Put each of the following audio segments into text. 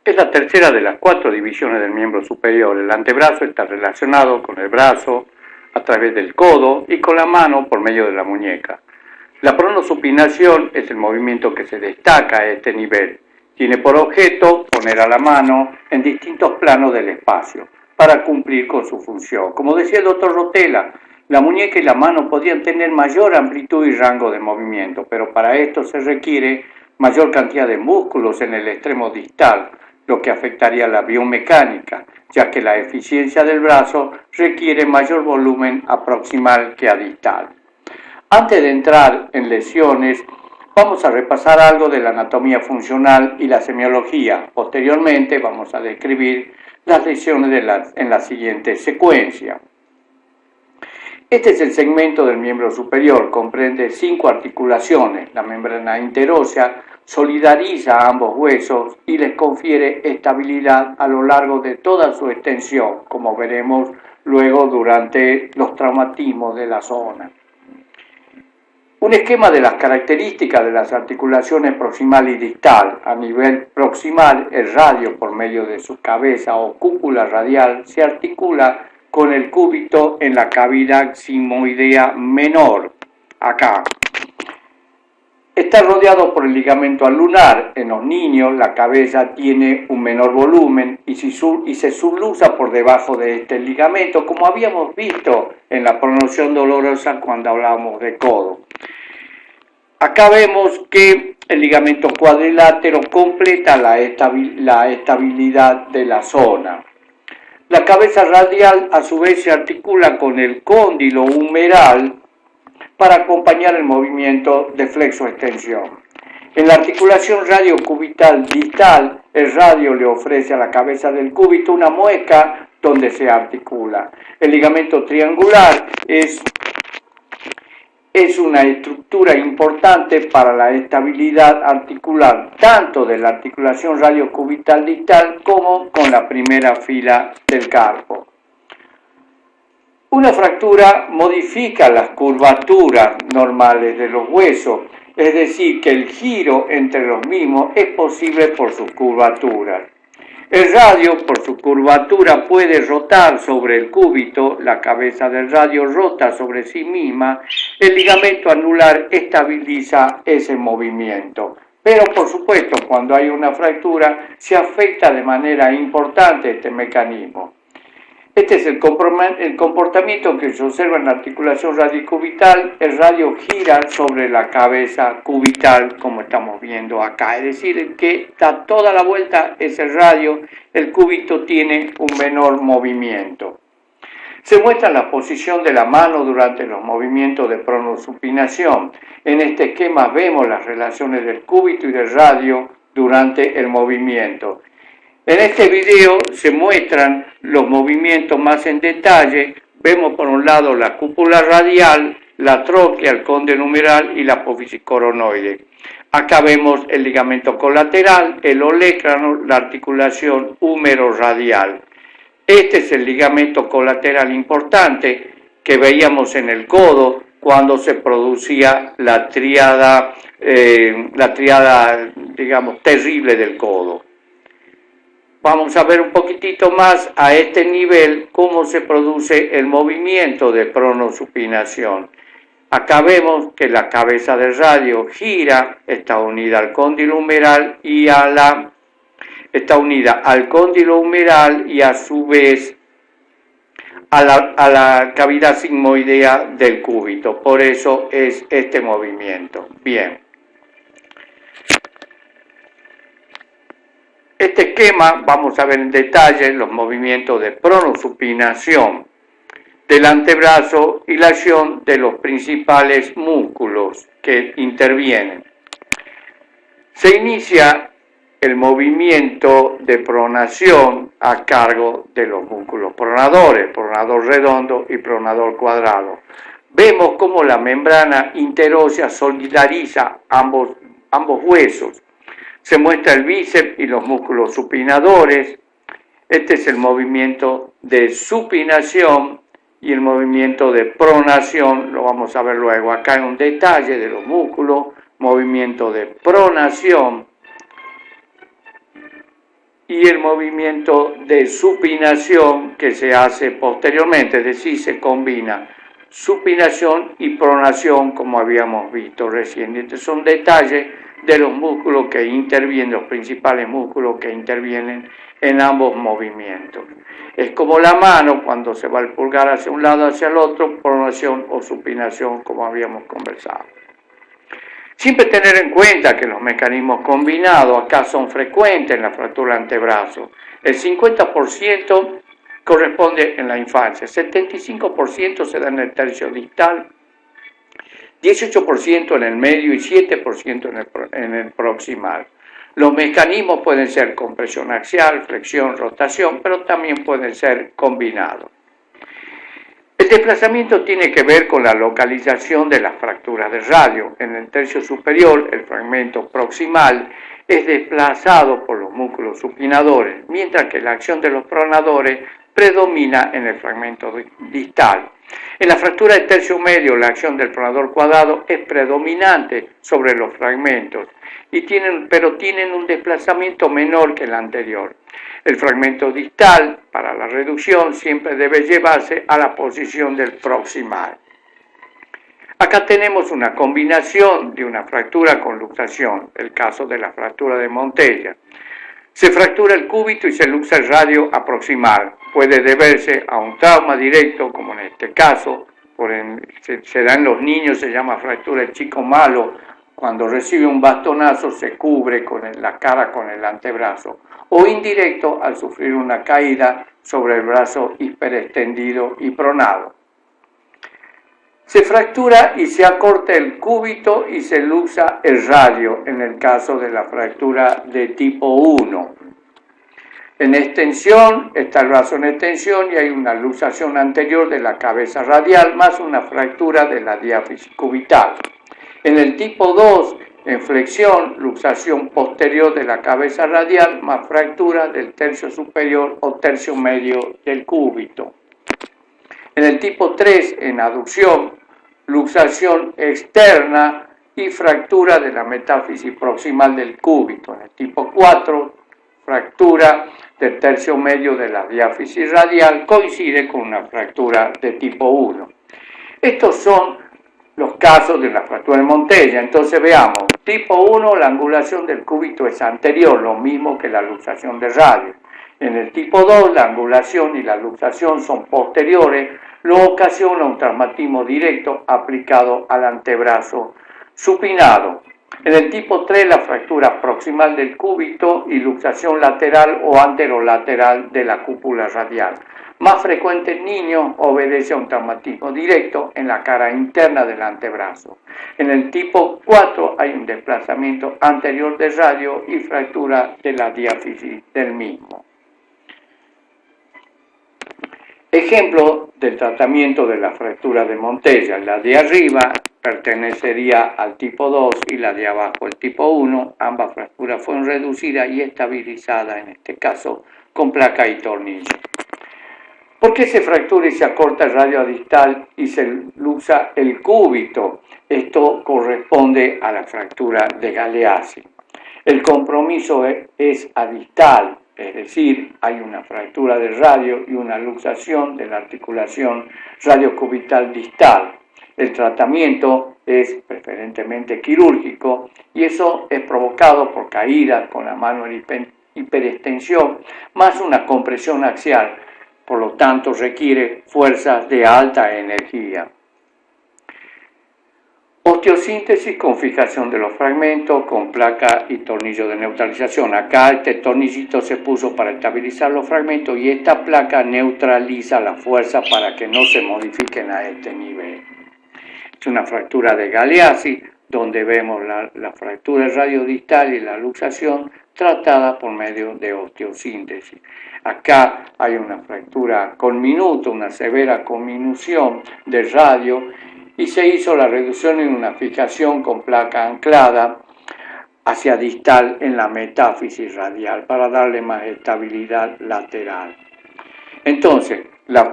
Es la tercera de las 4 divisiones del miembro superior. El antebrazo está relacionado con el brazo a través del codo y con la mano por medio de la muñeca. La pronosupinación es el movimiento que se destaca a este nivel. Tiene por objeto poner a la mano en distintos planos del espacio para cumplir con su función. Como decía el doctor Rotella, la muñeca y la mano podrían tener mayor amplitud y rango de movimiento, pero para esto se requiere mayor cantidad de músculos en el extremo distal, lo que afectaría la biomecánica, ya que la eficiencia del brazo requiere mayor volumen a proximal que a distal. Antes de entrar en lesiones, vamos a repasar algo de la anatomía funcional y la semiología. Posteriormente vamos a describir las lesiones en la siguiente secuencia. Este es el segmento del miembro superior, comprende 5 articulaciones. La membrana interósea solidariza a ambos huesos y les confiere estabilidad a lo largo de toda su extensión, como veremos luego durante los traumatismos de la zona. Un esquema de las características de las articulaciones proximal y distal. A nivel proximal, el radio, por medio de su cabeza o cúpula radial, se articula con el cúbito en la cavidad sigmoidea menor, acá. Está rodeado por el ligamento anular. En los niños la cabeza tiene un menor volumen y se subluxa por debajo de este ligamento, como habíamos visto en la pronunciación dolorosa cuando hablábamos de codo. Acá vemos que el ligamento cuadrilátero completa la estabilidad de la zona. La cabeza radial a su vez se articula con el cóndilo humeral para acompañar el movimiento de flexo-extensión. En la articulación radiocubital distal, el radio le ofrece a la cabeza del cúbito una mueca donde se articula. El ligamento triangular es una estructura importante para la estabilidad articular, tanto de la articulación radiocubital distal como con la primera fila del carpo. Una fractura modifica las curvaturas normales de los huesos, es decir, que el giro entre los mismos es posible por sus curvaturas. El radio, por su curvatura, puede rotar sobre el cúbito, la cabeza del radio rota sobre sí misma, el ligamento anular estabiliza ese movimiento. Pero, por supuesto, cuando hay una fractura, se afecta de manera importante este mecanismo. Este es el comportamiento que se observa en la articulación radiocubital. El radio gira sobre la cabeza cubital, como estamos viendo acá. Es decir, que da toda la vuelta ese radio, el cúbito tiene un menor movimiento. Se muestra la posición de la mano durante los movimientos de pronosupinación. En este esquema vemos las relaciones del cúbito y del radio durante el movimiento. En este video se muestran los movimientos más en detalle. Vemos por un lado la cúpula radial, la tróquea, el cóndilo humeral y la apófisis coronoide. Acá vemos el ligamento colateral, el olecrano, la articulación húmero-radial. Este es el ligamento colateral importante que veíamos en el codo cuando se producía la tríada, digamos, terrible del codo. Vamos a ver un poquitito más a este nivel cómo se produce el movimiento de pronosupinación. Acá vemos que la cabeza del radio gira, está unida al cóndilo humeral y está unida al cóndilo humeral y a su vez a la cavidad sigmoidea del cúbito. Por eso es este movimiento. Bien. Este esquema vamos a ver en detalle los movimientos de pronosupinación del antebrazo y la acción de los principales músculos que intervienen. Se inicia el movimiento de pronación a cargo de los músculos pronadores, pronador redondo y pronador cuadrado. Vemos cómo la membrana interósea solidariza ambos huesos. Se muestra el bíceps y los músculos supinadores. Este es el movimiento de supinación y el movimiento de pronación, lo vamos a ver luego. Acá hay un detalle de los músculos, movimiento de pronación y el movimiento de supinación que se hace posteriormente, es decir, se combina supinación y pronación como habíamos visto recién. Estos son detalles de los músculos que intervienen, los principales músculos que intervienen en ambos movimientos. Es como la mano cuando se va el pulgar hacia un lado hacia el otro, pronación o supinación como habíamos conversado. Siempre tener en cuenta que los mecanismos combinados acá son frecuentes en la fractura antebrazo. El 50% corresponde en la infancia, 75% se da en el tercio distal, 18% en el medio y 7% en el proximal. Los mecanismos pueden ser compresión axial, flexión, rotación, pero también pueden ser combinados. El desplazamiento tiene que ver con la localización de las fracturas de radio. En el tercio superior, el fragmento proximal es desplazado por los músculos supinadores, mientras que la acción de los pronadores predomina en el fragmento distal. En la fractura del tercio medio, la acción del pronador cuadrado es predominante sobre los fragmentos, pero tienen un desplazamiento menor que el anterior. El fragmento distal, para la reducción, siempre debe llevarse a la posición del proximal. Acá tenemos una combinación de una fractura con luxación, el caso de la fractura de Montella. Se fractura el cúbito y se luxa el radio proximal. Puede deberse a un trauma directo, como en este caso, se da en los niños, se llama fractura del chico malo. Cuando recibe un bastonazo se cubre la cara con el antebrazo, o indirecto al sufrir una caída sobre el brazo hiperextendido y pronado. Se fractura y se acorta el cúbito y se luxa el radio en el caso de la fractura de tipo 1. En extensión, está el brazo en extensión y hay una luxación anterior de la cabeza radial más una fractura de la diáfisis cubital. En el tipo 2, en flexión, luxación posterior de la cabeza radial más fractura del tercio superior o tercio medio del cúbito. En el tipo 3, en aducción, luxación externa y fractura de la metáfisis proximal del cúbito. En el tipo 4, fractura del tercio medio de la diáfisis radial coincide con una fractura de tipo 1. Estos son los casos de la fractura de Montella. Entonces veamos, tipo 1, la angulación del cúbito es anterior, lo mismo que la luxación de radio. En el tipo 2, la angulación y la luxación son posteriores, lo ocasiona un traumatismo directo aplicado al antebrazo supinado. En el tipo 3, la fractura proximal del cúbito y luxación lateral o anterolateral de la cúpula radial. Más frecuente en niños, obedece a un traumatismo directo en la cara interna del antebrazo. En el tipo 4 hay un desplazamiento anterior de radio y fractura de la diáfisis del mismo. Ejemplo del tratamiento de la fractura de Montella. La de arriba pertenecería al tipo 2 y la de abajo el tipo 1. Ambas fracturas fueron reducidas y estabilizadas, en este caso, con placa y tornillo. ¿Por qué se fractura y se acorta el radio distal y se luxa el cúbito? Esto corresponde a la fractura de Galeazzi. El compromiso es adistal, es decir, hay una fractura del radio y una luxación de la articulación radiocubital distal. El tratamiento es preferentemente quirúrgico y eso es provocado por caídas con la mano en hiperextensión más una compresión axial. Por lo tanto, requiere fuerzas de alta energía. Osteosíntesis con fijación de los fragmentos con placa y tornillo de neutralización. Acá este tornillito se puso para estabilizar los fragmentos y esta placa neutraliza la fuerza para que no se modifiquen a este nivel. Es una fractura de Galeazzi, donde vemos la fractura radiodistal y la luxación tratada por medio de osteosíntesis. Acá hay una fractura con minuto, una severa conminución del radio y se hizo la reducción en una fijación con placa anclada hacia distal en la metáfisis radial para darle más estabilidad lateral. Entonces,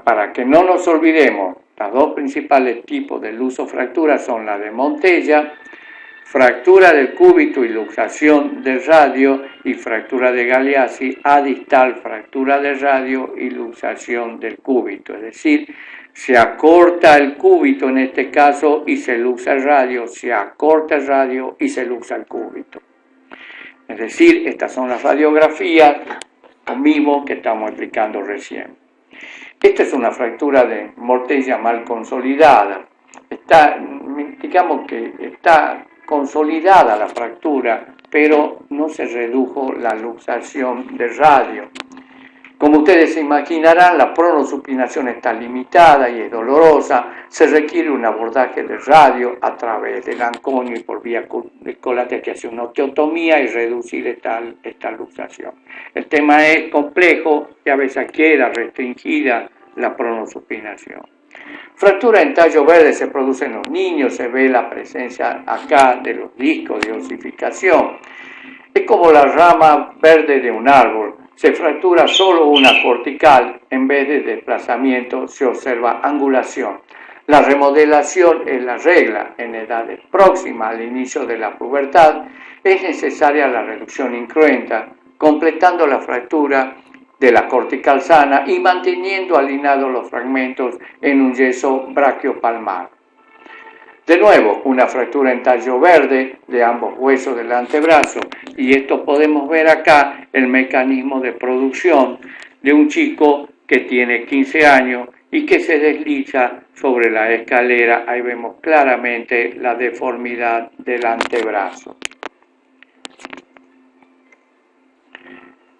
para que no nos olvidemos, los dos principales tipos de lusofractura son la de Montella, fractura del cúbito y luxación del radio, y fractura de Galeazzi, adistal, fractura del radio y luxación del cúbito. Es decir, se acorta el cúbito en este caso y se luxa el radio, se acorta el radio y se luxa el cúbito. Es decir, estas son las radiografías, lo mismo que estamos explicando recién. Esta es una fractura de mortella mal consolidada. Digamos que está consolidada la fractura, pero no se redujo la luxación del radio. Como ustedes se imaginarán, la pronosupinación está limitada y es dolorosa. Se requiere un abordaje del radio a través del anconio y por vía colateral, que hace una osteotomía y reducir esta luxación. El tema es complejo y a veces queda restringida la pronosupinación. Fractura en tallo verde se produce en los niños, se ve la presencia acá de los discos de osificación. Es como la rama verde de un árbol. Se fractura solo una cortical, en vez de desplazamiento se observa angulación. La remodelación es la regla. En edades próximas al inicio de la pubertad es necesaria la reducción incruenta, completando la fractura de la cortical sana y manteniendo alineados los fragmentos en un yeso brachiopalmar. De nuevo, una fractura en tallo verde de ambos huesos del antebrazo, y esto podemos ver acá el mecanismo de producción de un chico que tiene 15 años y que se desliza sobre la escalera. Ahí vemos claramente la deformidad del antebrazo.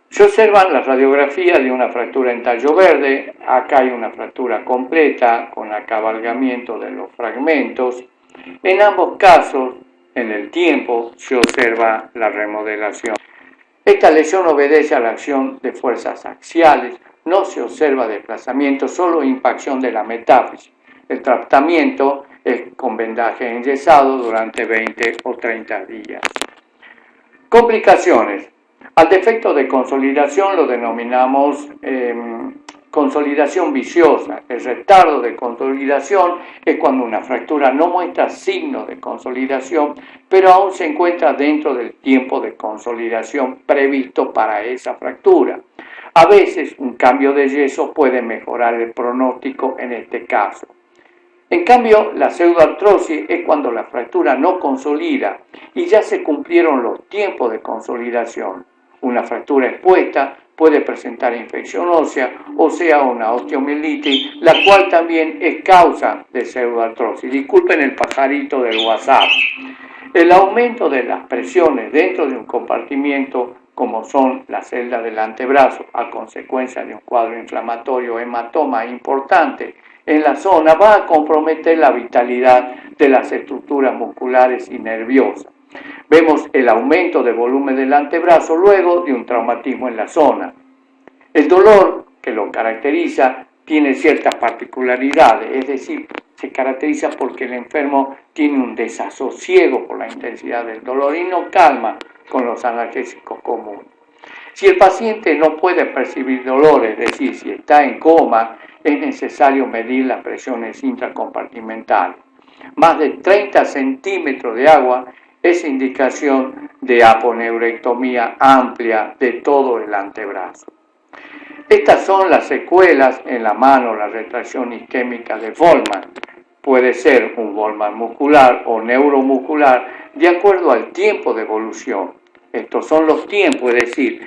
Se observan las radiografías de una fractura en tallo verde. Acá hay una fractura completa con acabalgamiento de los fragmentos. En ambos casos, en el tiempo, se observa la remodelación. Esta lesión obedece a la acción de fuerzas axiales. No se observa desplazamiento, solo impacción de la metáfisis. El tratamiento es con vendaje enyesado durante 20 o 30 días. Complicaciones. Al defecto de consolidación lo denominamos consolidación viciosa. El retardo de consolidación es cuando una fractura no muestra signos de consolidación, pero aún se encuentra dentro del tiempo de consolidación previsto para esa fractura. A veces un cambio de yeso puede mejorar el pronóstico en este caso. En cambio, la pseudoartrosis es cuando la fractura no consolida y ya se cumplieron los tiempos de consolidación. Una fractura expuesta puede presentar infección ósea, o sea, una osteomielitis, la cual también es causa de pseudoartrosis. Disculpen el pajarito del WhatsApp. El aumento de las presiones dentro de un compartimiento, como son las celdas del antebrazo, a consecuencia de un cuadro inflamatorio o hematoma importante en la zona, va a comprometer la vitalidad de las estructuras musculares y nerviosas. Vemos el aumento de volumen del antebrazo luego de un traumatismo en la zona. El dolor que lo caracteriza tiene ciertas particularidades, es decir, se caracteriza porque el enfermo tiene un desasosiego por la intensidad del dolor y no calma con los analgésicos comunes. Si el paciente no puede percibir dolor, es decir, si está en coma, es necesario medir las presiones intracompartimentales. Más de 30 centímetros de agua es indicación de aponeurectomía amplia de todo el antebrazo. Estas son las secuelas en la mano, la retracción isquémica de Volkmann. Puede ser un Volkmann muscular o neuromuscular de acuerdo al tiempo de evolución. Estos son los tiempos, es decir,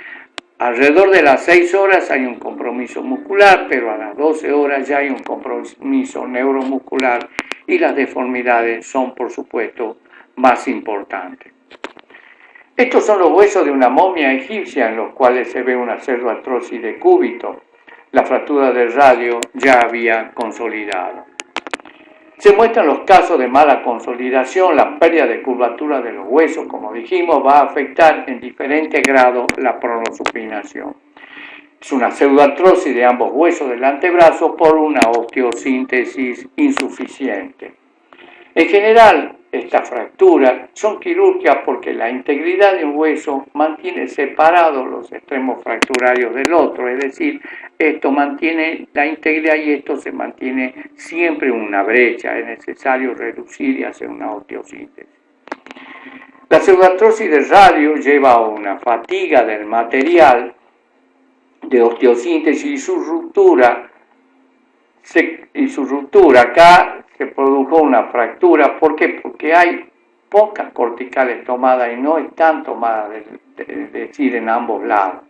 alrededor de las 6 horas hay un compromiso muscular, pero a las 12 horas ya hay un compromiso neuromuscular y las deformidades son, por supuesto, más importantes. Estos son los huesos de una momia egipcia en los cuales se ve una pseudoartrosis de cúbito. La fractura del radio ya había consolidado. Se muestran los casos de mala consolidación. La pérdida de curvatura de los huesos, como dijimos, va a afectar en diferente grado la pronosupinación. Es una pseudoartrosis de ambos huesos del antebrazo por una osteosíntesis insuficiente. En general, estas fracturas son quirúrgicas porque la integridad de un hueso mantiene separados los extremos fracturarios del otro, es decir, esto mantiene la integridad y esto se mantiene siempre en una brecha, es necesario reducir y hacer una osteosíntesis. La pseudoartrosis del radio lleva a una fatiga del material de osteosíntesis y su ruptura. Acá se produjo una fractura. ¿Por qué? Porque hay pocas corticales tomadas y no están tomadas, es decir, en ambos lados.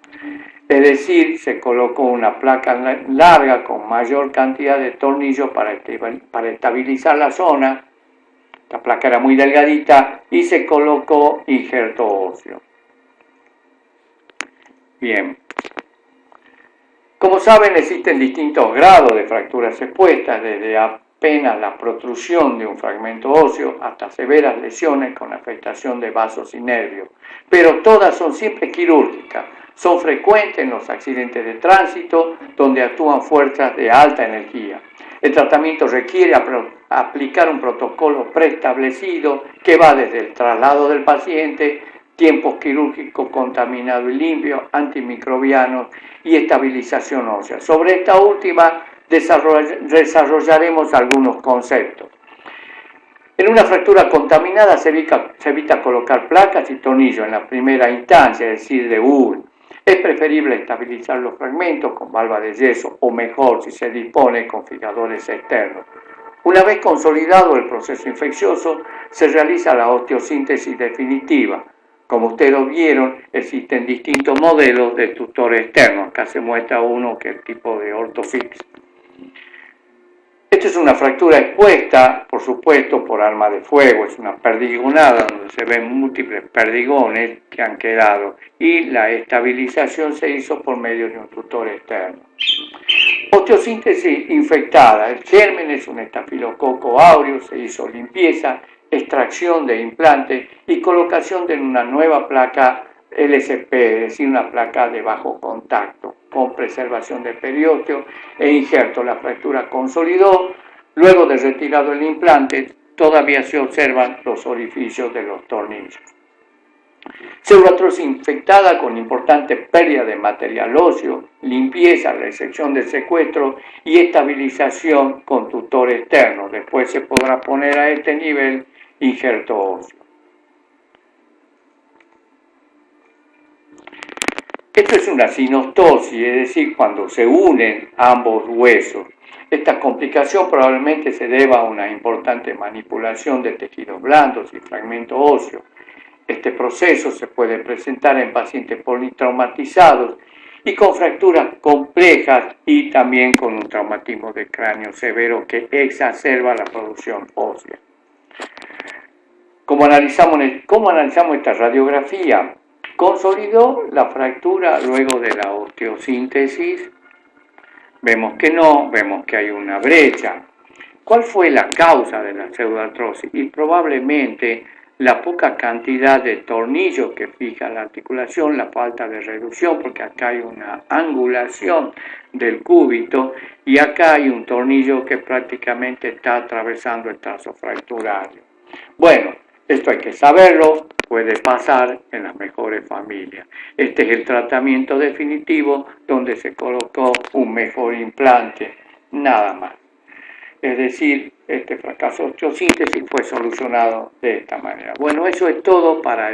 Es decir, se colocó una placa larga con mayor cantidad de tornillos para estabilizar la zona. La placa era muy delgadita y se colocó injerto óseo. Bien. Como saben, existen distintos grados de fracturas expuestas, desde apenas la protrusión de un fragmento óseo hasta severas lesiones con afectación de vasos y nervios. Pero todas son siempre quirúrgicas. Son frecuentes en los accidentes de tránsito, donde actúan fuerzas de alta energía. El tratamiento requiere aplicar un protocolo preestablecido que va desde el traslado del paciente, tiempos quirúrgicos contaminado y limpio, antimicrobianos y estabilización ósea. Sobre esta última desarrollaremos algunos conceptos. En una fractura contaminada se evita colocar placas y tornillos en la primera instancia, es decir, de UL. Es preferible estabilizar los fragmentos con valva de yeso o mejor si se dispone con fijadores externos. Una vez consolidado el proceso infeccioso, se realiza la osteosíntesis definitiva. Como ustedes vieron, existen distintos modelos de tutores externos. Acá se muestra uno que es el tipo de orthofix. Esta es una fractura expuesta, por supuesto, por arma de fuego. Es una perdigonada donde se ven múltiples perdigones que han quedado y la estabilización se hizo por medio de un tutor externo. Osteosíntesis infectada. El germen es un estafilococo aureus, se hizo limpieza, extracción de implante y colocación de una nueva placa LSP, es decir, una placa de bajo contacto, con preservación de periósteo e injerto. La fractura consolidó. Luego de retirado el implante, todavía se observan los orificios de los tornillos. Pseudoartrosis infectada con importante pérdida de material óseo, limpieza, resección del secuestro y estabilización con tutor externo. Después se podrá poner a este nivel injerto óseo. Esto es una sinostosis, es decir, cuando se unen ambos huesos. Esta complicación probablemente se deba a una importante manipulación de tejidos blandos y fragmentos óseos. Este proceso se puede presentar en pacientes politraumatizados y con fracturas complejas y también con un traumatismo de cráneo severo que exacerba la producción ósea. ¿Cómo analizamos esta radiografía? ¿Consolidó la fractura luego de la osteosíntesis? Vemos que no, vemos que hay una brecha. ¿Cuál fue la causa de la pseudoartrosis? Y probablemente la poca cantidad de tornillos que fija la articulación, la falta de reducción, porque acá hay una angulación del cúbito y acá hay un tornillo que prácticamente está atravesando el trazo fracturario. Bueno, esto hay que saberlo, puede pasar en las mejores familias. Este es el tratamiento definitivo donde se colocó un mejor implante, nada más. Es decir, este fracaso de osteosíntesis fue solucionado de esta manera. Bueno, eso es todo para